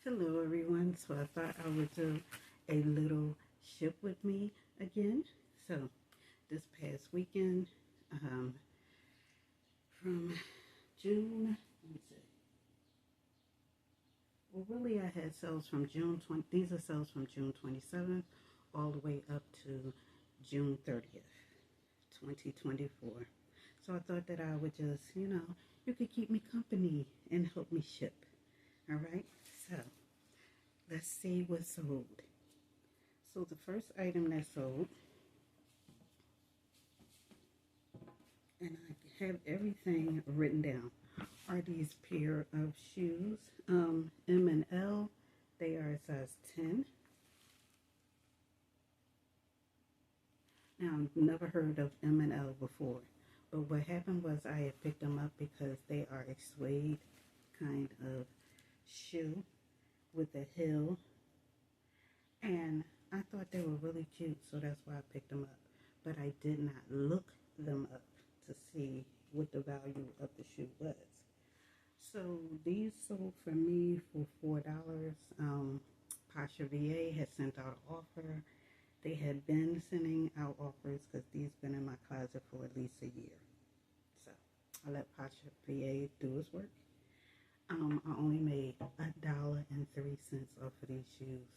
Hello everyone. So I thought I would do a little ship with me again. So this past weekend, from June, let me see. Well, really, I had sales from June 20. These are sales from June 27th all the way up to June 30th, 2024. So I thought that I would just, you could keep me company and help me ship. All right. So let's see what sold. So the first item that sold, and I have everything written down, are these pair of shoes, M and L. They are a size 10. Now, I've never heard of M and L before, but what happened was I had picked them up because they are a suede kind of shoe with a heel, and I thought they were really cute, so that's why I picked them up. But I did not look them up to see what the value of the shoe was. So these sold for me for $4. Pasha VA had sent out an offer. They had been sending out offers because these been in my closet for at least a year. So I let Pasha VA do his work. I only made $1.03 off of these shoes.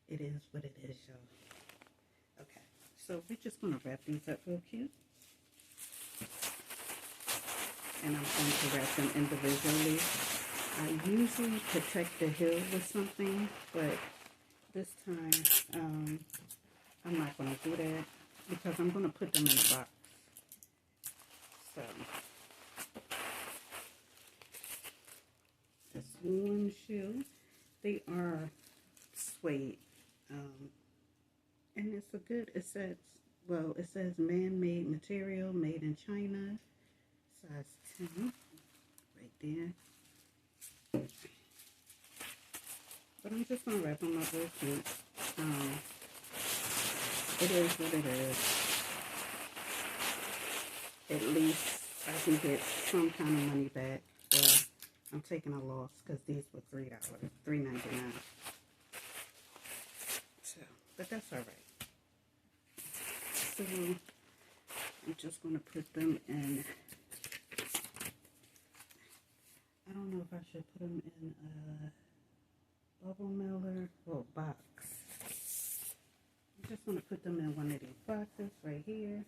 It is what it is, y'all. Okay, so we're just going to wrap these up real cute. And I'm going to wrap them individually. I usually protect the heel with something, but this time I'm not going to do that because I'm going to put them in a box. So this one shoe, they are suede. And it's a good, it says man-made material, made in China, size 10, right there. But I'm just going to wrap them up real cute. It is what it is. At least I can get some kind of money back. Well, I'm taking a loss because these were $3.99. So, but that's all right. So I'm just going to put them in. I don't know if I should put them in a bubble mailer or box. I'm just going to put them in one of these boxes right here.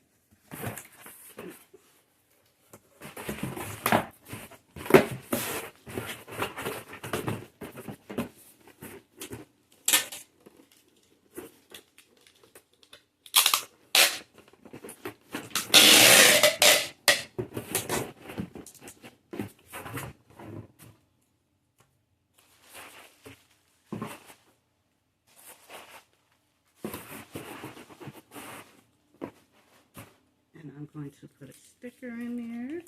And I'm going to put a sticker in there.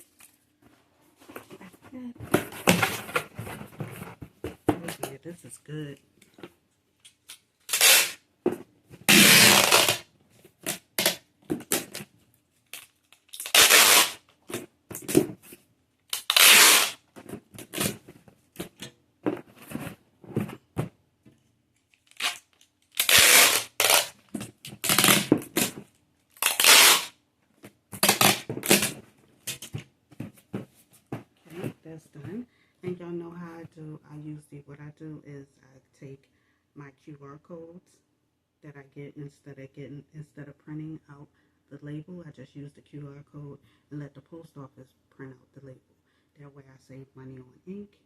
Oh yeah, this is good. That's done. And y'all know how I do. What I do is I take my QR codes that I get instead of printing out the label, I just use the QR code and let the post office print out the label. That way I save money on ink.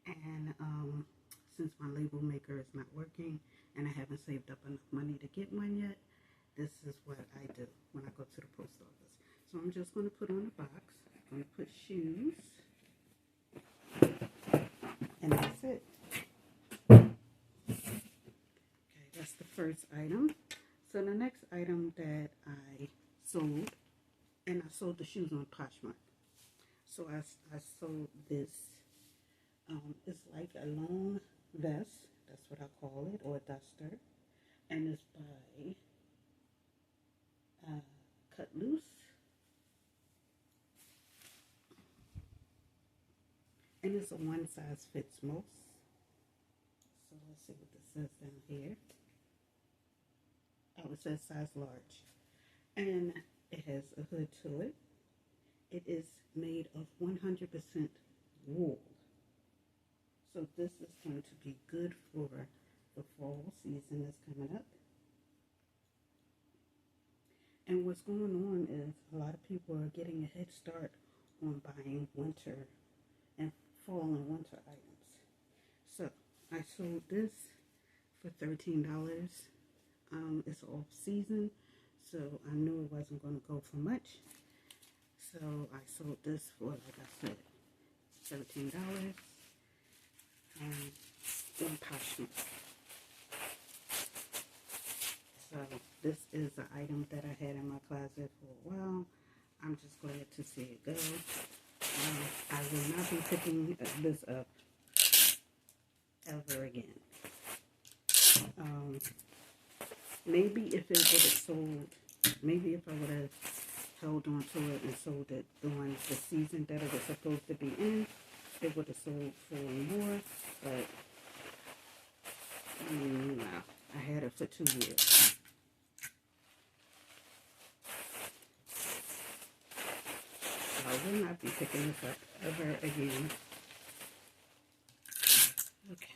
And since my label maker is not working and I haven't saved up enough money to get one yet, this is what I do when I go to the post office. So I'm just going to put on a box. I'm going to put shoes. And that's it. Okay, that's the first item. So the next item that I sold, and I sold the shoes on Poshmark. So I sold this. It's like a long vest. That's what I call it, or a duster. And it's by Cut Loose. And it's a one size fits most. So let's see what this says down here. Oh, it says size large. And it has a hood to it. It is made of 100% wool. So this is going to be good for the fall season that's coming up. And what's going on is a lot of people are getting a head start on buying winter and fall and winter items. So I sold this for $13. It's off season, so I knew it wasn't going to go for much. So I sold this for, like I said, $13. In Poshmark. So this is an item that I had in my closet for a while. I'm just glad to see it go. I will not be picking this up ever again. Maybe if it would have sold, maybe if I would have held on to it and sold it during the season that it was supposed to be in, it would have sold for more, but no, I had it for 2 years. So I will not be picking this up ever again. Okay.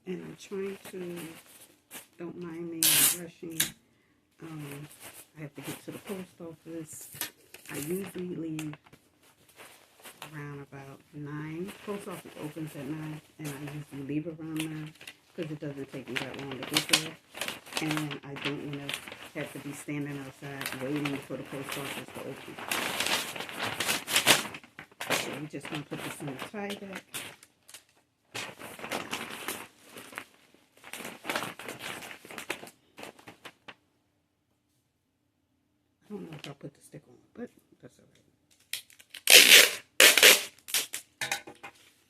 And I'm trying to, don't mind me, I'm rushing. I have to get to the post office. I usually leave around about 9. Post office opens at 9, and I usually leave around 9 because it doesn't take me that long to get there. And I don't want to have to be standing outside waiting for the post office to open. So we're just going to put this in the tie bag. I don't know if I'll put the stick on, but that's all right.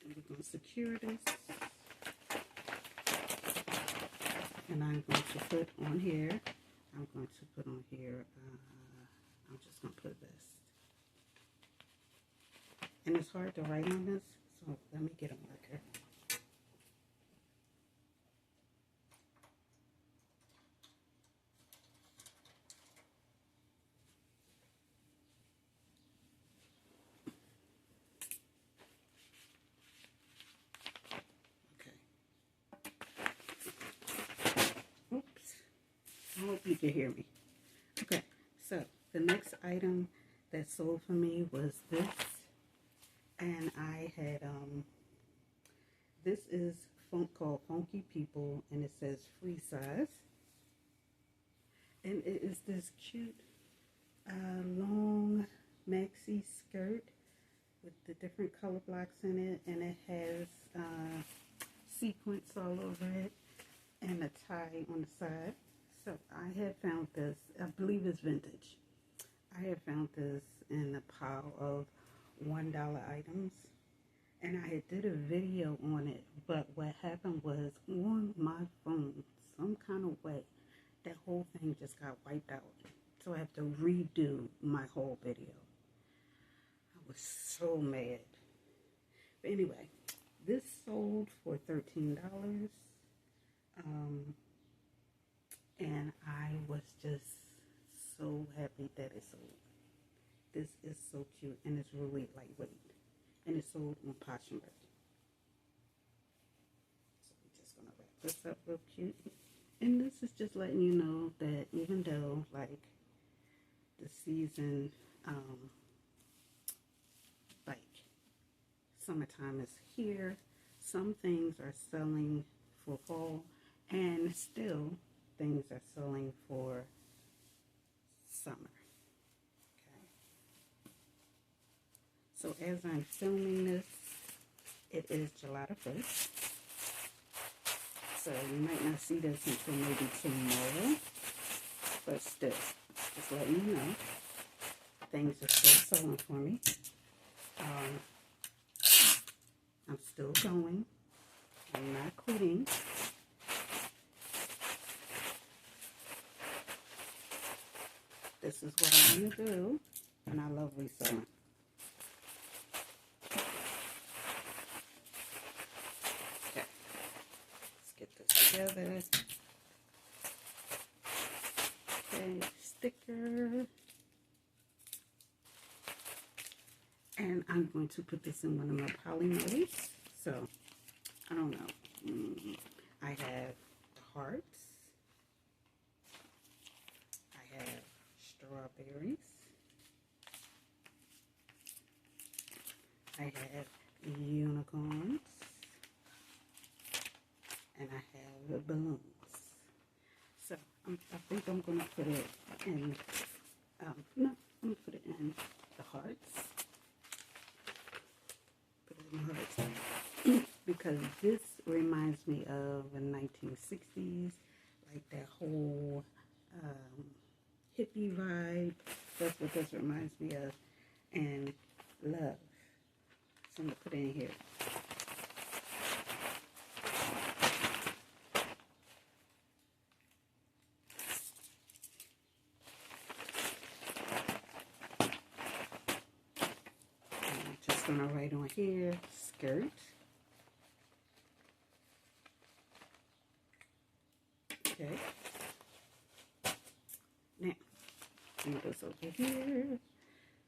And we're going to secure this. And I'm going to put on here, I'm just going to put this. And it's hard to write on this, so let me get a marker. I hope you can hear me. Okay, so the next item that sold for me was this. And I had, this is called Funky People, and it says free size. And it is this cute, long maxi skirt with the different color blocks in it. And it has sequins all over it and a tie on the side. So I had found this, I believe it's vintage. I had found this in a pile of $1 items, and I had did a video on it, but what happened was on my phone, some kind of way, that whole thing just got wiped out. So I have to redo my whole video. I was so mad. But anyway, this sold for $13. And I was just so happy that it sold. This is so cute, and it's really lightweight. And it's sold on Poshmark. So we're just going to wrap this up real cute. And this is just letting you know that even though, like, the season, like, summertime is here, some things are selling for fall, and still things are selling for summer. Okay. So as I'm filming this, it is July the 1st. So you might not see this until maybe tomorrow. But still, just letting you know, things are still selling for me. I'm still going. I'm not quitting. This is what I'm going to do, and I love reselling. And I'm going to put this in one of my poly modes. So, I don't know. I have the hearts. I have strawberries. I have unicorns. And I have balloons. So, I think I'm going to put it in, no, I'm going to put it in the hearts. Put it in the hearts. Because this reminds me of the 1960s, like that whole hippie vibe. That's what this reminds me of. And love. So I'm going to put it in here. And I'm just going to write on here, skirt. Okay. Now, move this over here.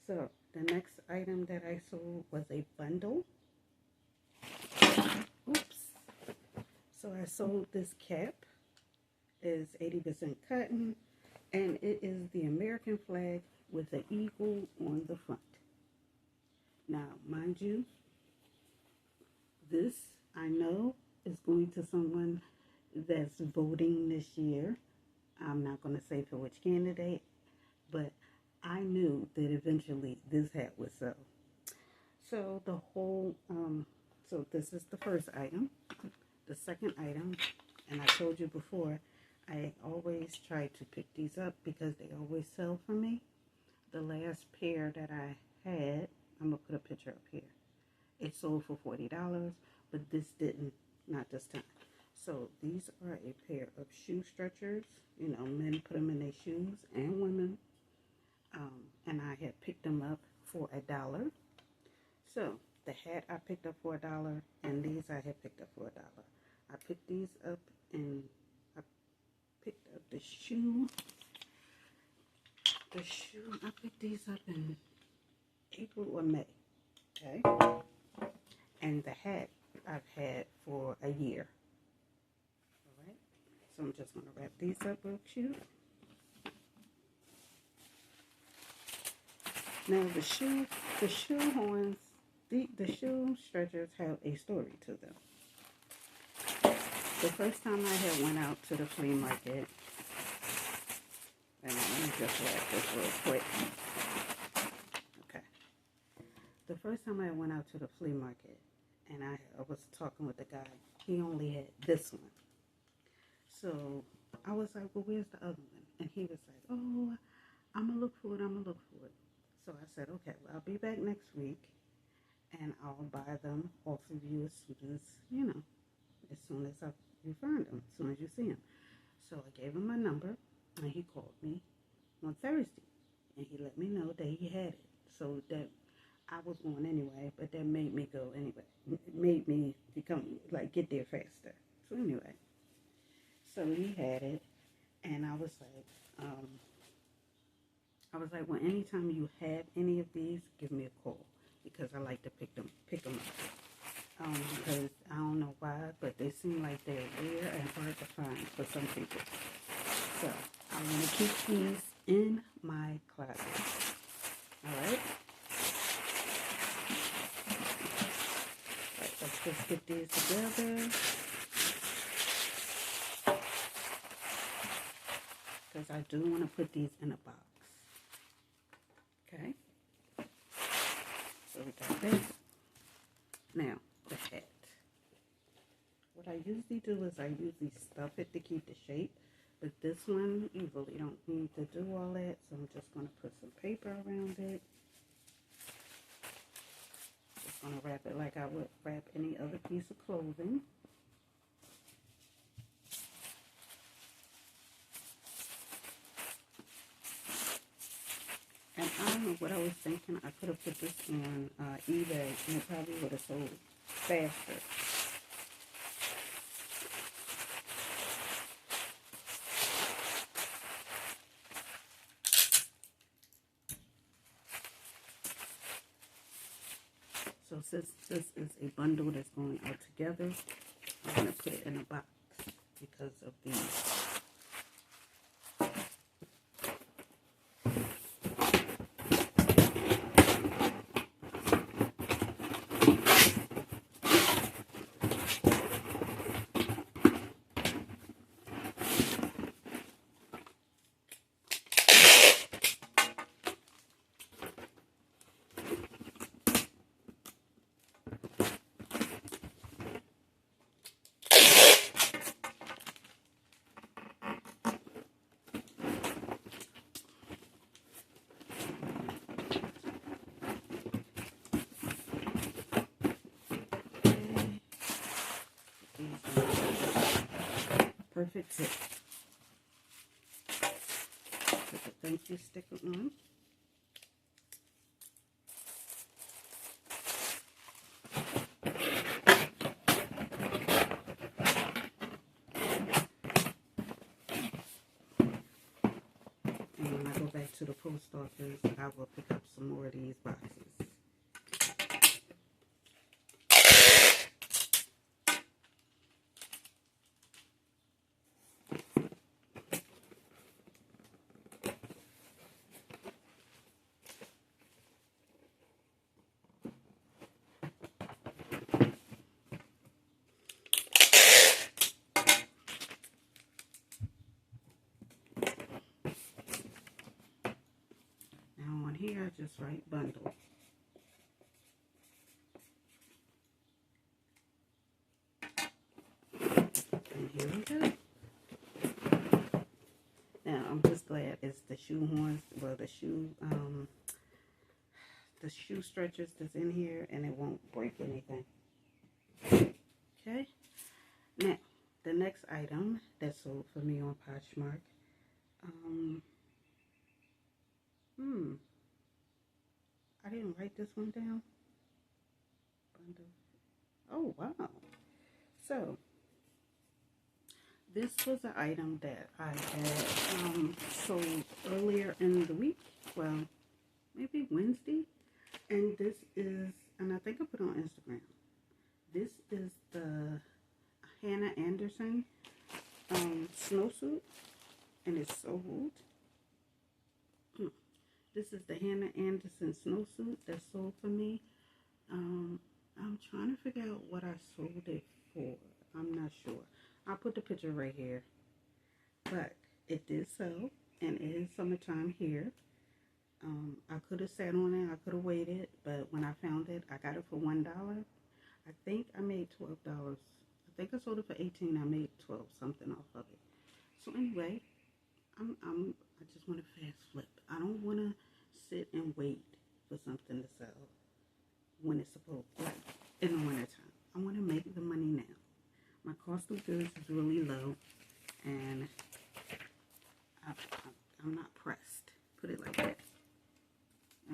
So, the next item that I sold was a bundle. Oops. So, I sold this cap. It's 80% cotton. And it is the American flag with an eagle on the front. Now, mind you, this, I know, is going to someone that's voting this year. I'm not going to say for which candidate, but I knew that eventually this hat would sell. So the whole, so this is the first item. The second item, and I told you before, I always try to pick these up because they always sell for me. The last pair that I had, I'm going to put a picture up here. It sold for $40, but this didn't, not this time. So these are a pair of shoe stretchers. You know, men put them in their shoes and women. And I had picked them up for $1. So the hat I picked up for $1, and these I had picked up for $1. I picked these up, and I picked up the shoe. I picked these up in April or May. Okay. And the hat I've had for a year. Alright. So I'm just going to wrap these up real cute. Now the shoe horns, the shoe stretchers have a story to them. The first time I had went out to the flea market, and let me just wrap this real quick. Okay. The first time I went out to the flea market, and I was talking with the guy, he only had this one. So I was like, well, where's the other one? And he was like, oh, I'm going to look for it. So I said, okay, well, I'll be back next week, and I'll buy them off of you as soon as, as soon as you find them, as soon as you see them. So I gave him my number, and he called me on Thursday, and he let me know that he had it. So that I was going anyway, but that made me go anyway. It made me get there faster. So anyway, so he had it, and I was like, well, anytime you have any of these, give me a call, because I like to pick them up. Because I don't know why, but they seem like they're rare and hard to find for some people. So I'm going to keep these in my closet. Alright? Alright, let's just get these together. Because I do want to put these in a box. Okay? So we got this. Now, the hat. What I usually do is I usually stuff it to keep the shape. But this one, you really don't need to do all that. So I'm just going to put some paper around it. Just going to wrap it like I would wrap any other piece of clothing. And I don't know what I was thinking. I could have put this on eBay, and it probably would have sold faster. So since this is a bundle that's going out together, I'm going to put it in a box because of these. Perfect fit. Put the thank you sticker on. And when I go back to the post office, I will pick up some more of these boxes. Now on here, I just write bundle. And here we go. Now I'm just glad it's the shoe horns, well the shoe stretchers that's in here, and it won't break anything. Okay. Now the next item that sold for me on Poshmark. I didn't write this one down. Oh wow. So this was an item that I had sold earlier in the week. Well, maybe Wednesday. And this is, and I think I put it on Instagram. This is the Hannah Anderson snowsuit, and it's sold. This is the Hannah Anderson snowsuit that sold for me. I'm trying to figure out what I sold it for. I'm not sure. I'll put the picture right here. But it did sell, and it is summertime here. I could have sat on it. I could have waited, but when I found it, I got it for $1. I think I made $12. I think I sold it for $18. I made 12 something off of it. So anyway, I just want to fast flip. I don't want to sit and wait for something to sell when it's supposed, like in the wintertime. I want to make the money now. My cost of goods is really low, and I'm not pressed. Put it like that.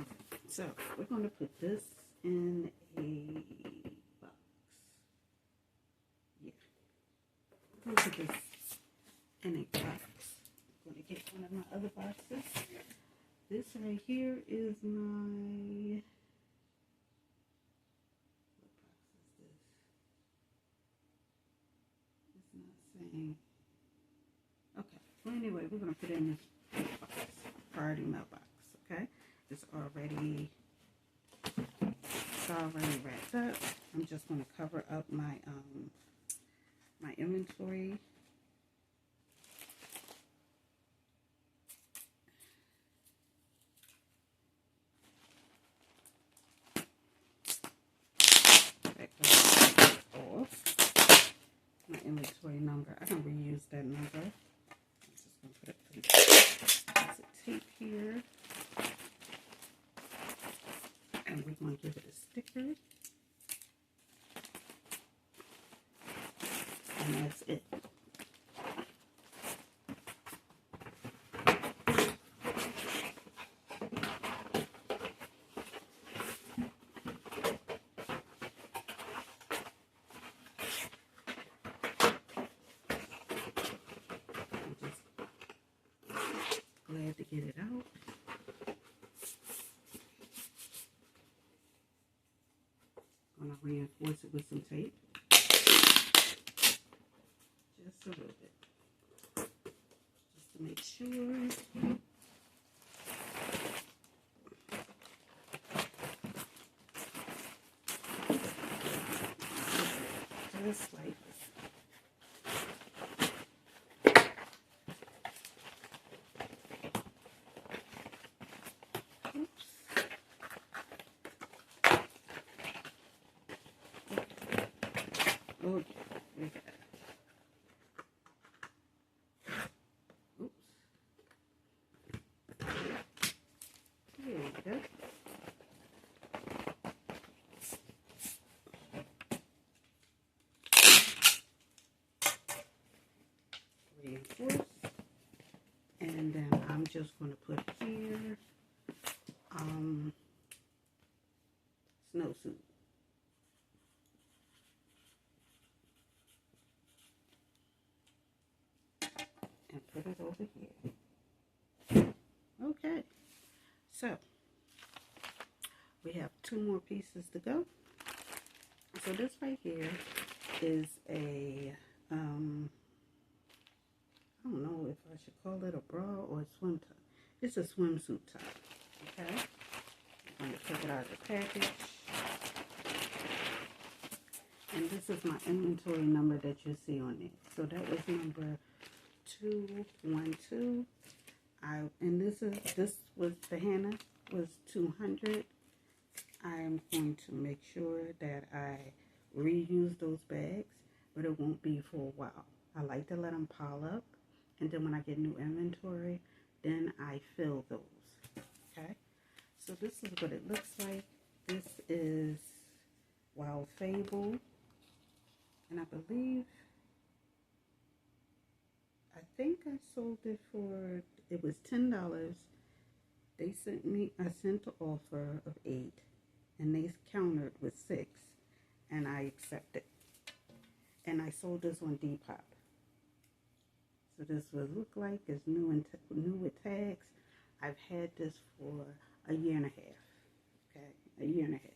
Okay, so we're going to put this in a box. Yeah. I'm going to put this in a box. I'm going to get one of my other boxes. This right here is my... What box is this? It's not saying... Okay. Well, anyway, we're going to put it in this box. Priority mailbox. Okay. It's already wrapped up. I'm just going to cover up my my inventory. Off my inventory number. I can reuse that number. I'm just going to put it piece of tape here. And we're going to give it a sticker. And that's it. I'm just glad to get it out. going to reinforce it with some tape. Just a little bit. Just to make sure. Just like this. Oops. Okay, we got it. Oops. There we go. Reinforce. And then I'm just going to put here snowsuit. And put it over here. Okay, so we have 2 more pieces to go. So this right here is a I don't know if I should call it a bra or a swim top. It's a swimsuit top. Okay, I'm going to take it out of the package. And this is my inventory number that you see on it. So that was number 212. And this was the Hannah was 200. I'm going to make sure that I reuse those bags, but it won't be for a while. I like to let them pile up, and then when I get new inventory, then I fill those. Okay, so this is what it looks like. This is Wild Fable, and I think I sold it for, it was $10. They sent me, I sent an offer of 8, and they countered with 6, and I accepted. And I sold this on Depop. So this would look like it's new with tags. I've had this for a year and a half. Okay, a year and a half.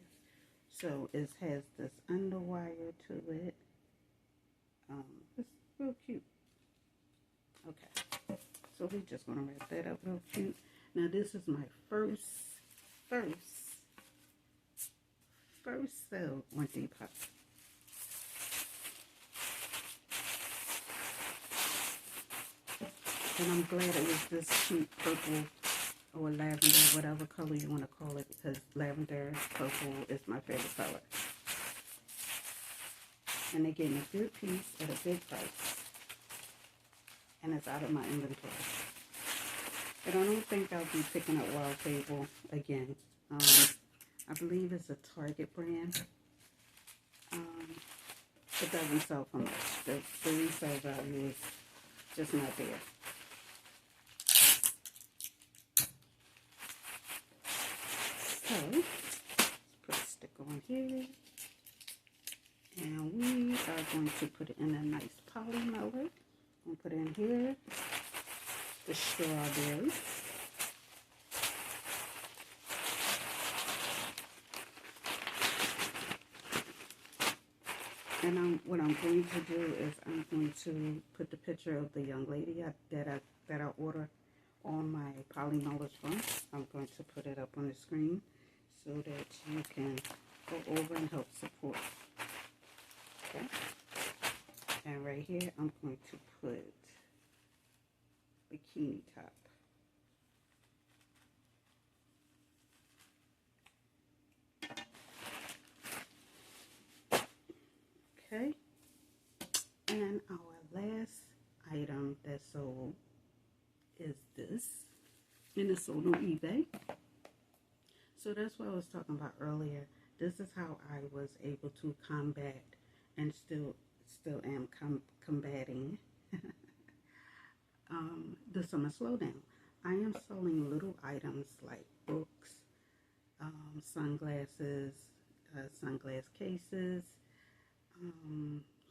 So it has this underwire to it. It's real cute. Okay, so we're just gonna wrap that up real cute. Now this is my first sale on Depop. And I'm glad it was this cute purple or lavender, whatever color you want to call it, because lavender purple is my favorite color. And they gave me a good piece at a good price. And it's out of my inventory. But I don't think I'll be picking up Wild Fable again. I believe it's a Target brand. It doesn't sell for much. The resale value is just not there. So, let's put a sticker on here. And we are going to put it in a nice poly melon. We'll put in here the strawberries. And what I'm going to do is I'm going to put the picture of the young lady that I ordered on my polymer front. I'm going to put it up on the screen so that you can go over and help support. Okay. And right here, I'm going to put bikini top. Okay. And our last item that sold is this. And it's sold on eBay. So that's what I was talking about earlier. This is how I was able to combat and still am combating the summer slowdown. I am selling little items like books, sunglasses, sunglass cases,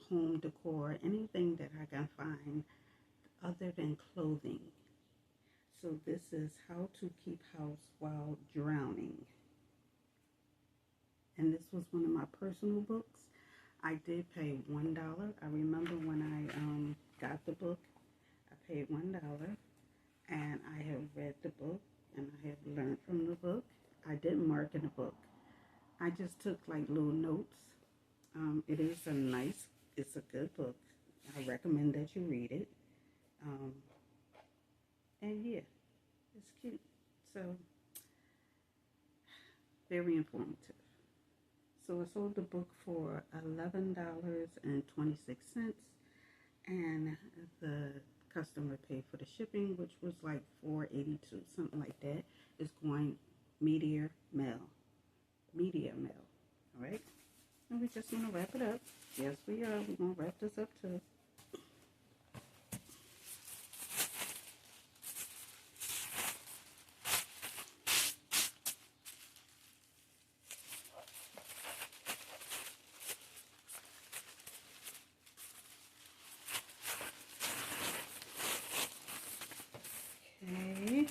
home decor, anything that I can find other than clothing. So this is how to keep house while drowning. and this was one of my personal books. I did pay $1. I remember when I got the book, I paid $1, and I have read the book, and I have learned from the book. I didn't mark in the book. I just took like little notes. It is it's a good book. I recommend that you read it. Um, and yeah, it's cute. So, very informative. So I sold the book for $11.26, and the customer paid for the shipping, which was like $4.82, something like that. It's going media mail. Media mail. All right? And we just want to wrap it up. Yes, we are. We're going to wrap this up too. Okay.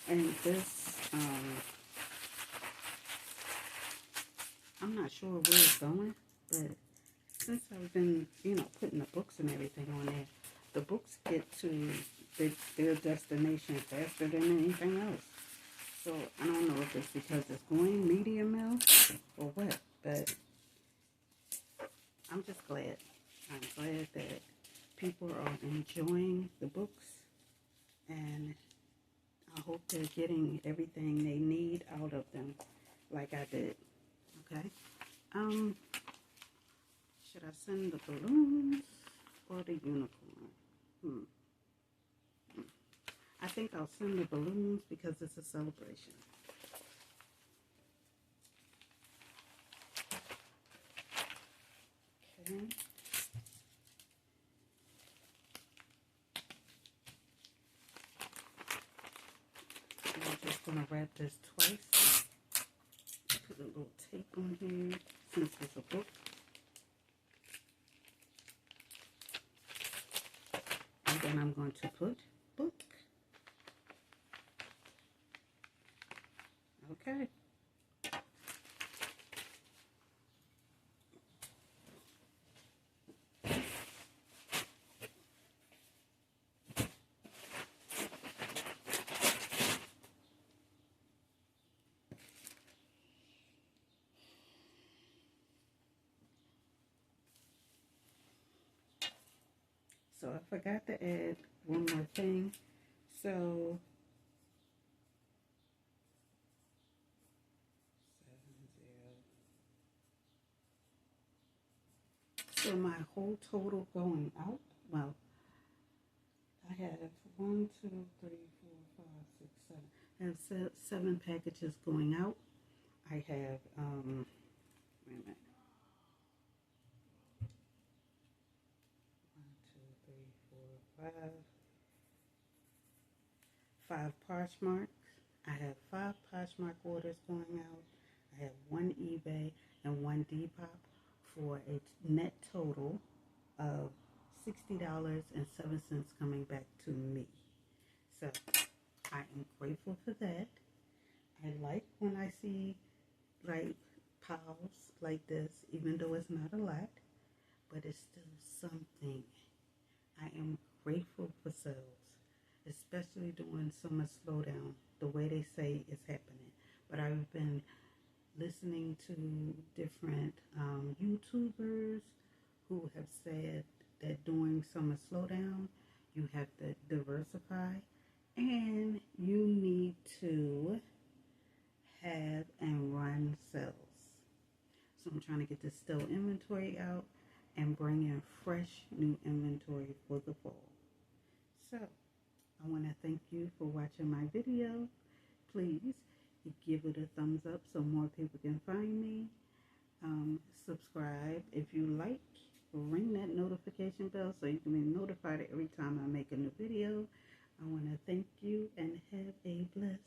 And this, I'm not sure where it's going, but since I've been, putting the books and everything on there, the books get to their destination faster than anything else. So I don't know if it's because it's going media mail or what, but I'm just glad. I'm glad that people are enjoying the books, and I hope they're getting everything they need out of them like I did. Okay? Should I send the balloons or the unicorn? I think I'll send the balloons because it's a celebration. Okay. I'm just going to wrap this twice. Put a little tape on here since it's a book. And then I'm going to put book. Okay. So I forgot to add one more thing. So my whole total going out, well, I have 1, 2, 3, 4, 5, 6, 7. I have 7 packages going out. I have, wait a minute. 1, 2, 3, 4, 5 Poshmarks. I have 5 Poshmark orders going out. I have 1 eBay and 1 Depop for a net total of $60.07 coming back to me. So I am grateful for that. I like when I see like piles like this, even though it's not a lot, but it's still something. I am grateful for sales, especially during summer slowdown, the way they say it's happening. But I've been listening to different YouTubers who have said that during summer slowdown, you have to diversify and you need to have and run sales. So I'm trying to get this still inventory out and bring in fresh new inventory for the fall. So I want to thank you for watching my video. Please give it a thumbs up so more people can find me. Subscribe if you like. Ring that notification bell so you can be notified every time I make a new video. I want to thank you and have a blessed